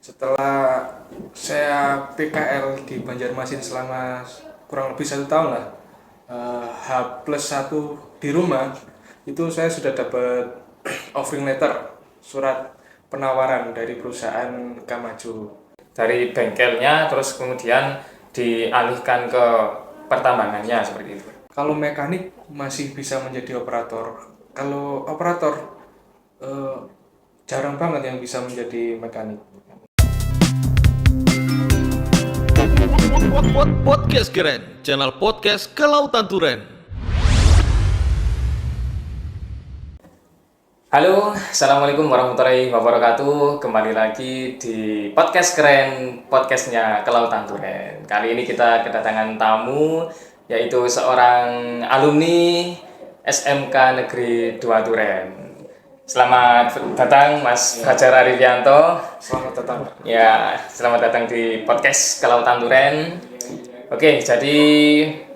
Setelah saya PKL di Banjarmasin selama kurang lebih 1 tahun lah, H+1 di rumah, itu saya sudah dapat offering letter, surat penawaran dari perusahaan Kamaju. Dari bengkelnya terus kemudian dialihkan ke pertambangannya seperti itu. Kalau mekanik masih bisa menjadi operator. Kalau operator eh, jarang banget yang bisa menjadi mekanik. Podcast Keren, channel podcast Kelautan Turen. Halo, assalamualaikum warahmatullahi wabarakatuh. Kembali lagi di podcast keren, podcastnya Kelautan Turen. Kali ini kita kedatangan tamu, yaitu seorang alumni SMK Negeri 2 Turen. Selamat datang Mas Fajar Arifianto. Selamat datang. Ya, selamat datang di podcast Kelautan Turen. Oke, jadi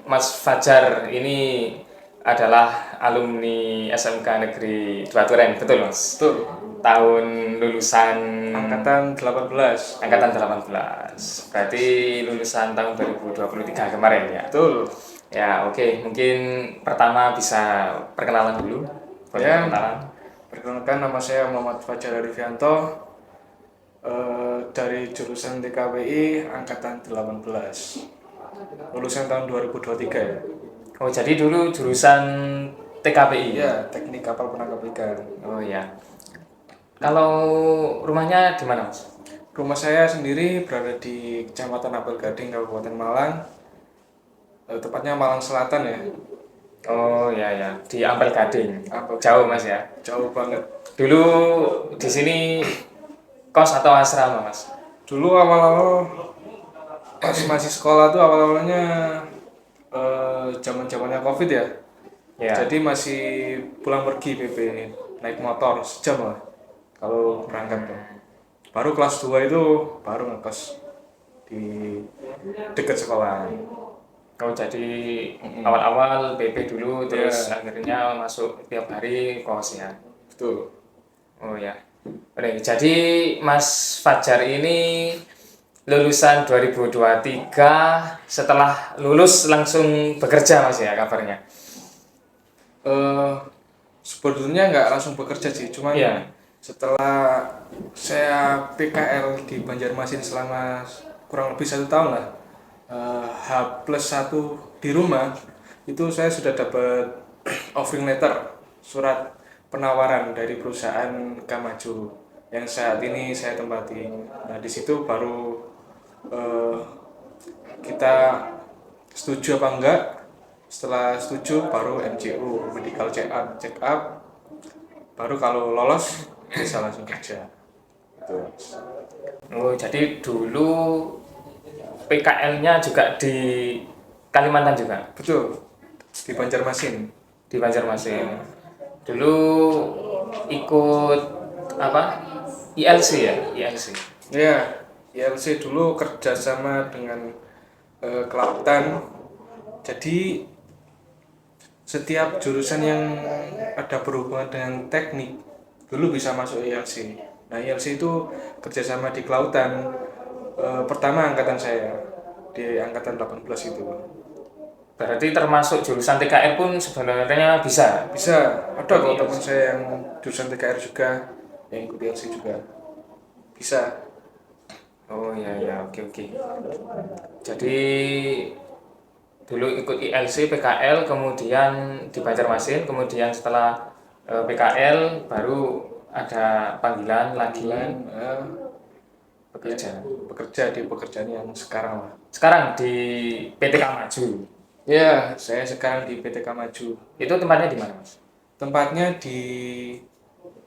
Mas Fajar ini adalah alumni SMK Negeri 2 Turen, betul Mas? Betul. Tahun lulusan Angkatan 18. Angkatan 18. Berarti lulusan tahun 2023 kemarin ya? Betul. Ya, oke. Mungkin pertama bisa perkenalan dulu. Boleh Ya. perkenalan? Perkenalkan, nama saya Muhammad Fajar Arifianto, dari jurusan TKWI Angkatan 18. Lulusan tahun 2023 ya. Oh, jadi dulu jurusan TKPI? Ya, Teknik Kapal Penangkap Ikan. Oh ya. Kalau rumahnya di mana, Mas? Rumah saya sendiri berada di Kecamatan Apel Gading, Kabupaten Malang. Tepatnya Malang Selatan ya. Oh ya ya, di Ampel Gading. Ampel Jauh Mas ya. Jauh banget. Dulu di sini kos atau asrama, Mas? Dulu awal-awal pas masih sekolah tuh awal-awalnya zaman-zamannya Covid ya. Ya. Jadi masih pulang pergi PP, naik motor sejam lah kalau berangkat tuh. Baru kelas 2 itu baru ngekos di dekat sekolah. Oh, jadi awal-awal PP dulu terus akhirnya masuk tiap hari kos ya. Betul. Oh ya. Oke, jadi Mas Fajar ini lulusan 2023, setelah lulus langsung bekerja Mas ya kabarnya. Sebetulnya nggak langsung bekerja sih, cuman Iya. setelah saya PKL di Banjarmasin selama kurang lebih 1 tahun lah, H+1 di rumah, itu saya sudah dapat offering letter, surat penawaran dari perusahaan Kamaju yang saat ini saya tempati. Nah, di situ baru kita setuju apa enggak. Setelah setuju baru MCU, medical check up, baru kalau lolos bisa langsung kerja. Gitu. Oh, jadi dulu PKL-nya juga di Kalimantan juga, Betul, di Banjarmasin. di Banjarmasin. Dulu ikut apa? ILC ya, ILC. Ya, ILC dulu kerjasama dengan Kelautan. Jadi setiap jurusan yang ada berhubungan dengan teknik dulu bisa masuk ILC. Nah, ILC itu kerjasama di Kelautan. Pertama angkatan saya di angkatan 18 itu. Berarti termasuk jurusan TKR pun sebenarnya bisa. Bisa, ada kok teman saya yang jurusan TKR juga yang ikut ILC juga. Bisa. Oh ya ya, oke oke. Jadi dulu ikut ILC PKL, kemudian di Banjarmasin, kemudian setelah PKL baru ada panggilan lagi Eh, bekerja. bekerja di pekerjaan yang sekarang lah. Sekarang di PTK Maju. Ya, saya sekarang di PT Kamaju. Itu tempatnya di mana, Mas? Tempatnya di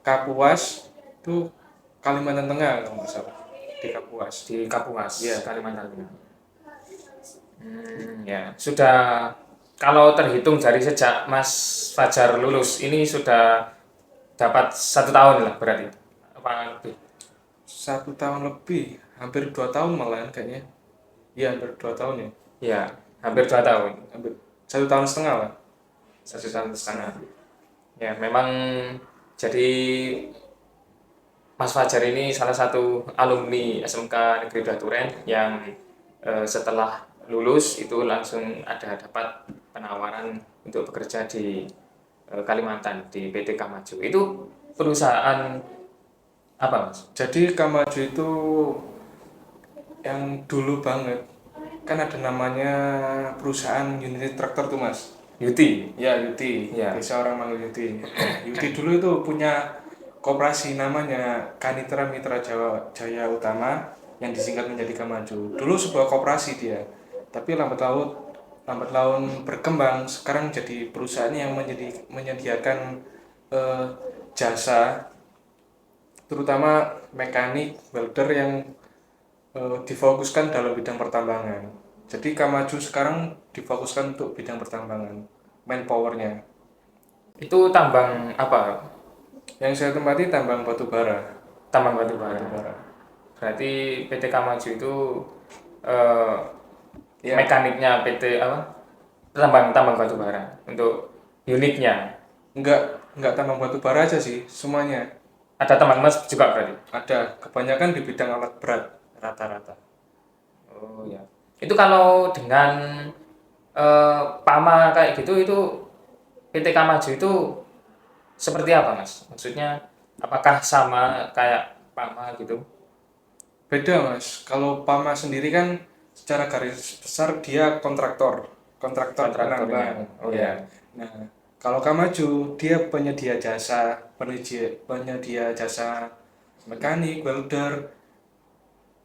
Kapuas, itu Kalimantan Tengah kalau nggak salah. Di Kapuas. Di Kapuas, Iya. Kalimantan Tengah. Ya, sudah kalau terhitung dari sejak Mas Fajar lulus ini sudah dapat 1 tahun lah berarti. Apa lebih? 1 tahun lebih, hampir 2 tahun malahan kayaknya. Iya, hampir 2 tahun ya. Ya, hampir 2 tahun. Hampir 1 tahun setengah lah. 1 tahun setengah. Ya, memang jadi Mas Fajar ini salah satu alumni SMK Negeri 2 Duren yang setelah lulus itu langsung dapat penawaran untuk bekerja di Kalimantan di PT Kamaju. Itu perusahaan apa, Mas? Jadi Kamaju itu yang dulu banget kan ada namanya perusahaan unit traktor tuh mas. Yuti. Ya Yuti, Ya. biasa orang manggil Yuti. Yuti dulu itu punya koperasi namanya Kanitra Mitra Jaya Utama yang disingkat menjadi Kamaju. Dulu sebuah koperasi dia, tapi lambat laun berkembang. Sekarang jadi perusahaan yang menyediakan eh, jasa, terutama mekanik, welder yang difokuskan dalam bidang pertambangan. Jadi Kamaju sekarang difokuskan untuk bidang pertambangan, manpowernya. Itu tambang apa? Yang saya tempati tambang batu bara. Tambang batu bara. Berarti PT Kamaju itu eh, Ya, mekaniknya PT apa? Tambang batu bara untuk unitnya. enggak tambang batu bara aja sih, semuanya Ada tambang emas juga berarti. ada. Kebanyakan di bidang alat berat rata-rata. Oh ya. Itu kalau dengan Pama kayak gitu itu PT Kamaju itu seperti apa, Mas? Maksudnya apakah sama kayak Pama gitu? Beda mas. Kalau Pama sendiri kan secara garis besar dia kontraktor Kontraktornya. penambang. Oh Ya. ya. Nah, kalau Kamaju dia penyedia jasa mekanik, welder.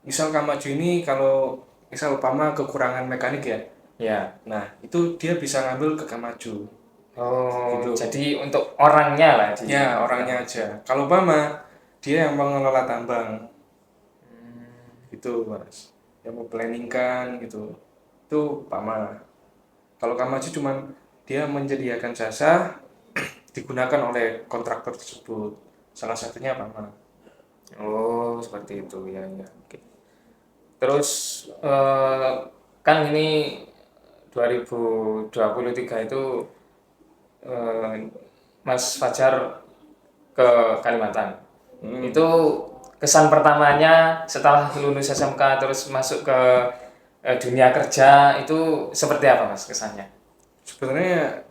Misal Kamaju ini kalau misal Pama kekurangan mekanik ya. Ya. Nah, itu dia bisa ngambil ke Kamaju. Oh, Gitu. jadi untuk orangnya lah di. Ya, orangnya aja. Kalau Pama dia yang mengelola tambang. Gitu, Mas. Yang mau planningkan gitu. Itu Pama. Kalau Kamaju cuman dia menyediakan jasa digunakan oleh kontraktor tersebut. Salah satunya Pama. Oh, seperti itu ya ya. Oke. Terus kan ini 2023 itu eh, Mas Fajar ke Kalimantan. Itu kesan pertamanya setelah lulus SMK terus masuk ke dunia kerja itu seperti apa, Mas, kesannya? Sebenarnya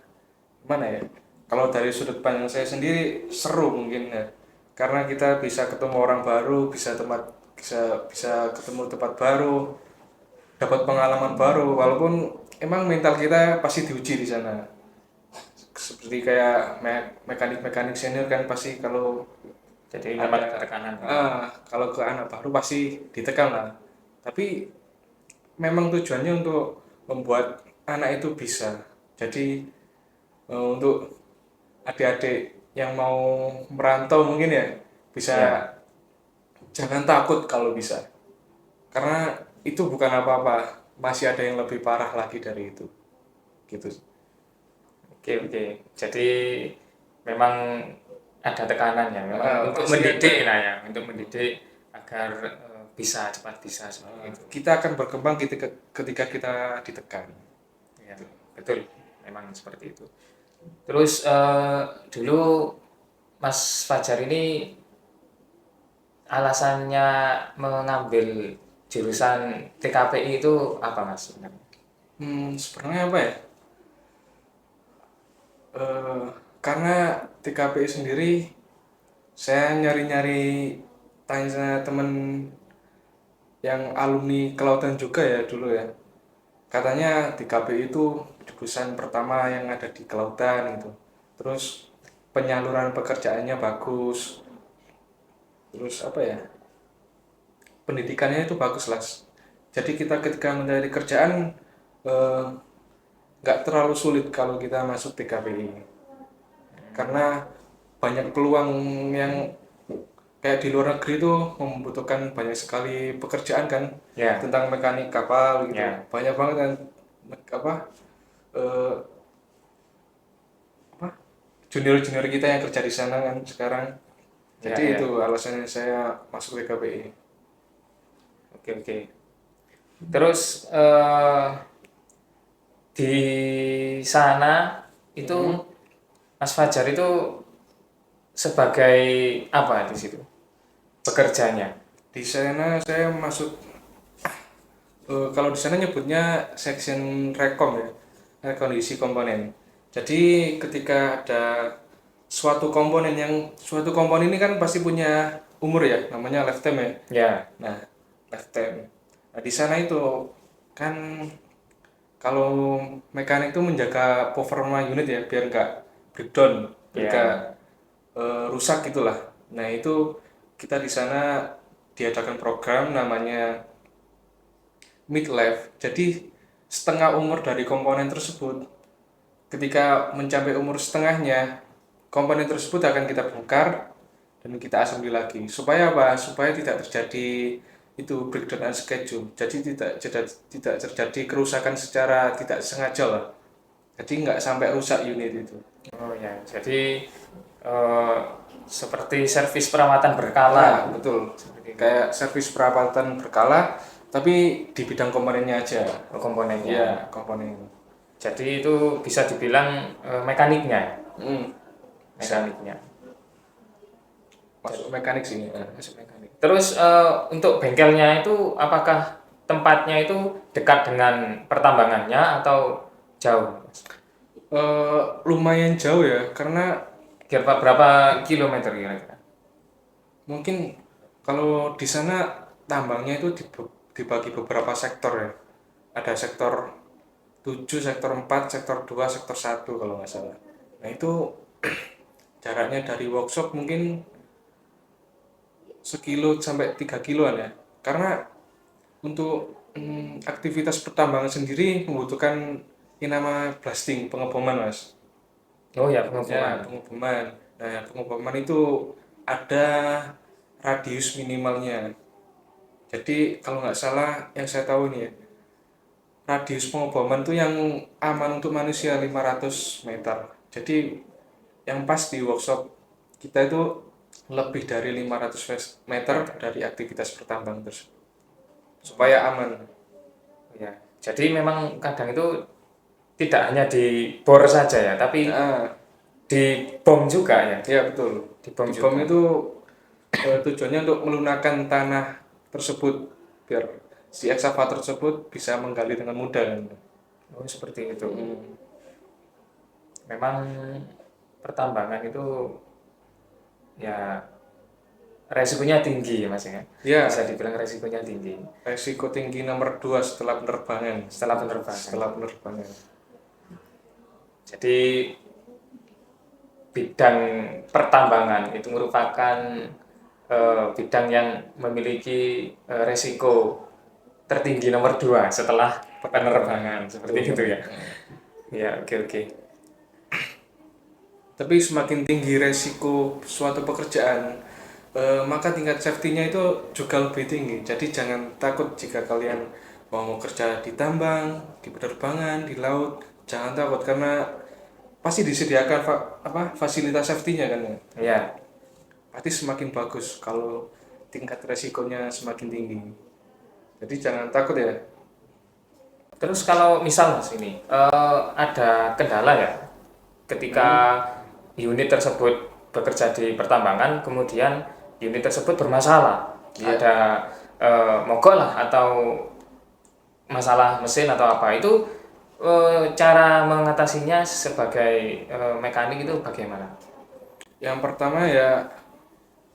mana ya? Kalau dari sudut pandang saya sendiri seru mungkin ya. Karena kita bisa ketemu orang baru, bisa ketemu tempat baru, dapat pengalaman baru walaupun emang mental kita pasti diuji di sana. Seperti kayak mekanik-mekanik senior kan pasti kalau Jadi memang ada tekanan. kalau ke anak baru pasti ditekan lah. Tapi memang tujuannya untuk membuat anak itu bisa. Jadi untuk adik-adik yang mau merantau mungkin ya bisa Ya. jangan takut kalau bisa. Karena itu bukan apa-apa, masih ada yang lebih parah lagi dari itu. Gitu. Oke, oke. Jadi memang ada tekanan ya, memang untuk Pasti mendidik ada. lah ya, untuk mendidik agar bisa cepat bisa seperti itu. Kita akan berkembang ketika kita ditekan. Ya, betul. Memang seperti itu. Terus dulu Mas Fajar ini alasannya mengambil jurusan TKPI itu apa, Mas, sebenarnya? Sebenarnya apa ya? Eh, karena TKPI sendiri saya nyari-nyari tanya temen yang alumni kelautan juga ya dulu ya. Katanya TKPI itu jurusan pertama yang ada di kelautan gitu. Terus penyaluran pekerjaannya bagus. Terus apa ya? Pendidikannya itu bagus lah. Jadi kita ketika mencari kerjaan eh, nggak terlalu sulit kalau kita masuk TKPI. Karena banyak peluang yang kayak di luar negeri itu membutuhkan banyak sekali pekerjaan kan Ya, tentang mekanik kapal gitu ya. banyak banget kan apa eh, apa junior kita yang kerja di sana kan sekarang Ya, jadi ya. itu alasannya saya masuk ke KPI. Oke, oke. Terus di sana itu Mas Fajar itu sebagai apa di situ? bekerjanya? Di sana saya masuk, kalau di sana nyebutnya section rekom ya, rekondisi komponen. Jadi ketika ada suatu komponen ini kan pasti punya umur ya, namanya lifetime ya. Ya, Nah, lifetime. Nah, di sana itu kan kalau mekanik itu menjaga performa unit ya biar nggak breakdown, biar ya. nggak rusak gitulah. Nah, itu kita di sana diadakan program namanya mid-life. Jadi setengah umur dari komponen tersebut, ketika mencapai umur setengahnya, komponen tersebut akan kita bongkar dan kita assembly lagi. Supaya apa? Supaya tidak terjadi itu breakdown unscheduled. Jadi tidak terjadi kerusakan secara tidak sengaja lah. Jadi nggak sampai rusak unit itu. Oh ya, jadi eh, seperti servis perawatan Nah, berkala. betul. Kayak servis perawatan berkala, tapi di bidang komponennya aja. Komponennya. Iya, komponen. Jadi itu bisa dibilang mekaniknya. Hmm, Mekaniknya. masuk mekanik sih. Masuk mekanik. Terus untuk bengkelnya itu apakah tempatnya itu dekat dengan pertambangannya atau jauh? Lumayan jauh ya, karena Kira berapa kilometer kira-kira? mungkin kalau di sana tambangnya itu dibagi beberapa sektor ya. Ada sektor 7, sektor 4, sektor 2, sektor 1 kalau nggak salah. Nah itu jaraknya dari workshop mungkin 1 sampai 3 kiloan ya. Karena untuk aktivitas pertambangan sendiri membutuhkan yang nama blasting, pengeboman mas. Oh ya, Ya, pengeboman. pengeboman. Nah, pengeboman itu ada radius minimalnya. Jadi kalau nggak salah yang saya tahu nih ya, radius pengeboman itu yang aman untuk manusia 500 meter. Jadi yang pas di workshop kita itu lebih dari 500 meter dari aktivitas pertambangan tersebut. Supaya aman. Ya. Jadi memang kadang itu tidak hanya di bor saja ya, tapi Nah, di bom juga ya. ya betul. Di bom Di bom juga. itu tujuannya untuk melunakkan tanah tersebut biar si ekskavator tersebut bisa menggali dengan mudah kan. Oh, seperti itu. Hmm. Memang pertambangan itu ya resikonya tinggi ya Mas ya. Ya, Bisa dibilang resikonya tinggi resiko tinggi nomor 2 setelah penerbangan. setelah penerbangan. Setelah penerbangan. Jadi bidang pertambangan itu merupakan bidang yang memiliki resiko tertinggi nomor 2 setelah penerbangan seperti itu ya. Ya, oke. Tapi semakin tinggi resiko suatu pekerjaan, maka tingkat safety-nya itu juga lebih tinggi. Jadi jangan takut jika kalian mau kerja di tambang, di penerbangan, di laut, jangan takut karena pasti disediakan fasilitas safety-nya kan ya. Ya. Pasti semakin bagus kalau tingkat resikonya semakin tinggi. Jadi jangan takut ya. Terus kalau misal Mas ini ada kendala ya ketika unit tersebut bekerja di pertambangan, kemudian unit tersebut bermasalah, ada mogok lah atau masalah mesin atau apa, itu cara mengatasinya sebagai mekanik itu bagaimana? Yang pertama ya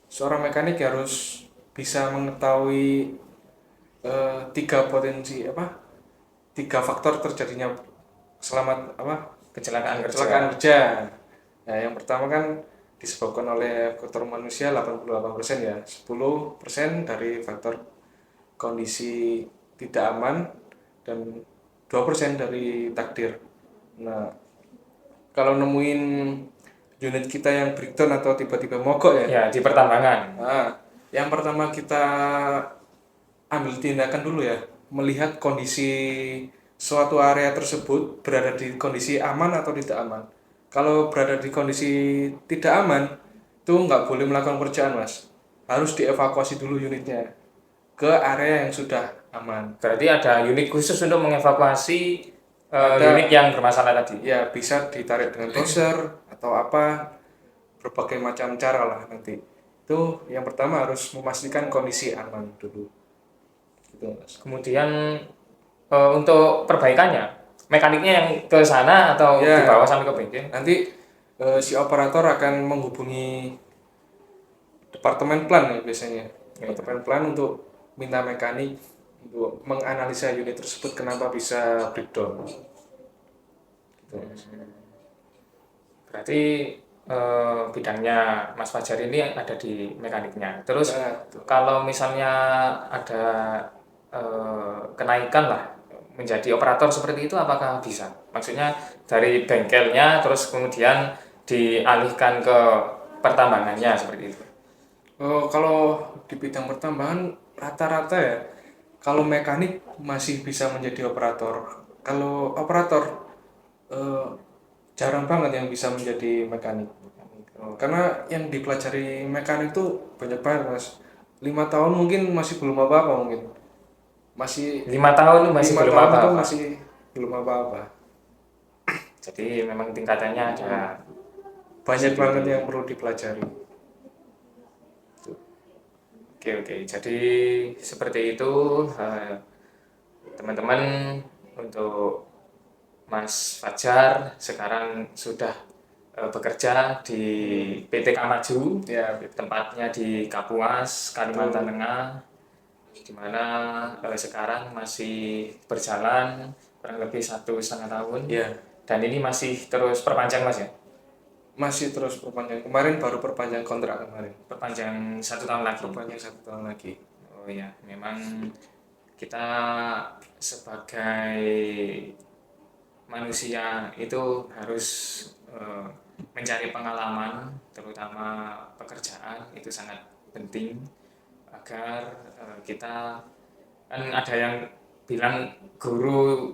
seorang mekanik harus bisa mengetahui tiga faktor terjadinya Kecelakaan kerja. kecelakaan kerja. Nah, yang pertama kan disebabkan oleh faktor manusia 88% ya, 10% dari faktor kondisi tidak aman dan 2% dari takdir. Nah, kalau nemuin unit kita yang breakdown atau tiba-tiba mogok ya, Ya, di pertambangan. nah, yang pertama kita ambil tindakan dulu ya, melihat kondisi suatu area tersebut berada di kondisi aman atau tidak aman. Kalau berada di kondisi tidak aman, itu nggak boleh melakukan pekerjaan mas. Harus dievakuasi dulu unitnya ke area yang sudah aman. Berarti ada unit khusus untuk mengevakuasi Ada. unit yang bermasalah tadi. Ya bisa ditarik dengan dozer atau apa, berbagai macam cara lah nanti. Itu yang pertama harus memastikan kondisi aman dulu. Gitu, Mas. Kemudian untuk perbaikannya, mekaniknya yang ke sana atau Ya, dibawa sampai ke bengkel? nanti si operator akan menghubungi departemen plan ya biasanya. Departemen plan untuk minta mekanik untuk menganalisa unit tersebut kenapa bisa breakdown. Gitu, Mas. Berarti bidangnya Mas Fajar ini ada di mekaniknya. Terus Betul. kalau misalnya ada kenaikan lah menjadi operator seperti itu, apakah bisa? Maksudnya dari bengkelnya terus kemudian dialihkan ke pertambangannya seperti itu. Kalau di bidang pertambangan rata-rata ya, kalau mekanik masih bisa menjadi operator. Kalau operator eh, jarang banget yang bisa menjadi mekanik. Karena yang dipelajari mekanik itu banyak banget Mas. 5 tahun mungkin masih belum apa-apa mungkin. Masih 5 tahun masih 5 belum tahun itu apa-apa. masih belum apa-apa. Jadi memang tingkatannya ada Banyak banget yang perlu dipelajari. Oke. Jadi seperti itu teman-teman, untuk Mas Fajar sekarang sudah bekerja di PT Kamaju, Ya, tempatnya di Kapuas, Kalimantan Tengah, di mana sekarang masih berjalan kurang lebih 1,5 tahun. ya, Dan ini masih terus perpanjang Mas ya? masih terus perpanjang. Kemarin baru perpanjang kontrak kemarin. Perpanjang 1 tahun lagi. Perpanjang 1 tahun lagi. Oh ya, memang kita sebagai manusia itu harus mencari pengalaman, terutama pekerjaan itu sangat penting agar kita, kan ada yang bilang guru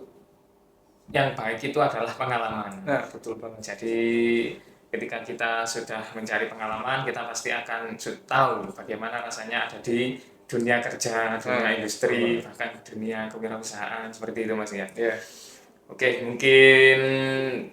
yang baik itu adalah pengalaman. Nah, betul banget. Jadi ketika kita sudah mencari pengalaman, kita pasti akan tahu bagaimana rasanya ada di dunia kerja, dunia industri, bahkan dunia kewirausahaan seperti itu Mas ya. Ya. Oke, mungkin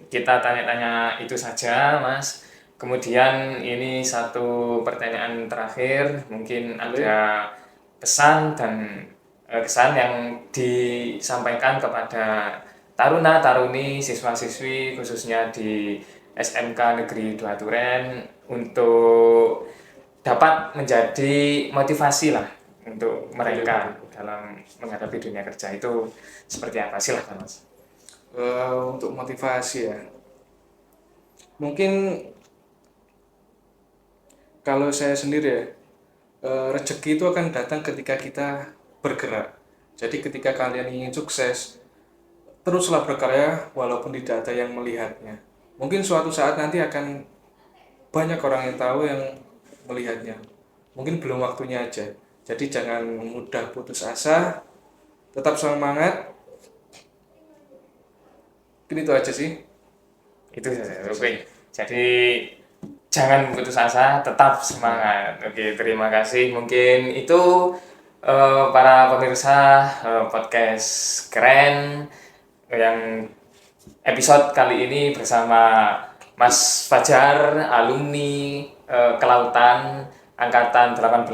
kita tanya-tanya itu saja Mas. Kemudian ini satu pertanyaan terakhir, mungkin ada pesan dan kesan yang disampaikan kepada taruna-taruni, siswa-siswi khususnya di SMK Negeri 2 Duren untuk dapat menjadi motivasi lah untuk mereka dalam menghadapi dunia kerja itu seperti apa? Silahkan Mas. Untuk motivasi ya, mungkin kalau saya sendiri ya, rezeki itu akan datang ketika kita bergerak. Jadi ketika kalian ingin sukses, teruslah berkarya walaupun tidak ada yang melihatnya. Mungkin suatu saat nanti akan banyak orang yang tahu yang melihatnya. Mungkin belum waktunya aja. Jadi jangan mudah putus asa, tetap semangat. Mungkin itu aja sih. Itu saja. Oke. Jadi jangan putus asa, tetap semangat. Oke, terima kasih. Mungkin itu para pemirsa podcast keren yang episode kali ini bersama Mas Fajar, alumni Kelautan angkatan 18,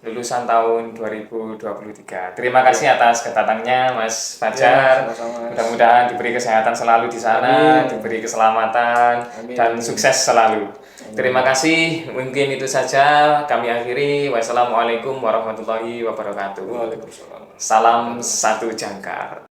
lulusan tahun 2023. Terima kasih atas kedatangannya Mas Fajar. Ya, sama-sama. Mudah-mudahan diberi kesehatan selalu di sana, Amin. diberi keselamatan Amin. dan sukses selalu. Terima kasih. Mungkin itu saja kami akhiri. Wassalamualaikum warahmatullahi wabarakatuh. Waalaikumsalam. Salam satu jangkar.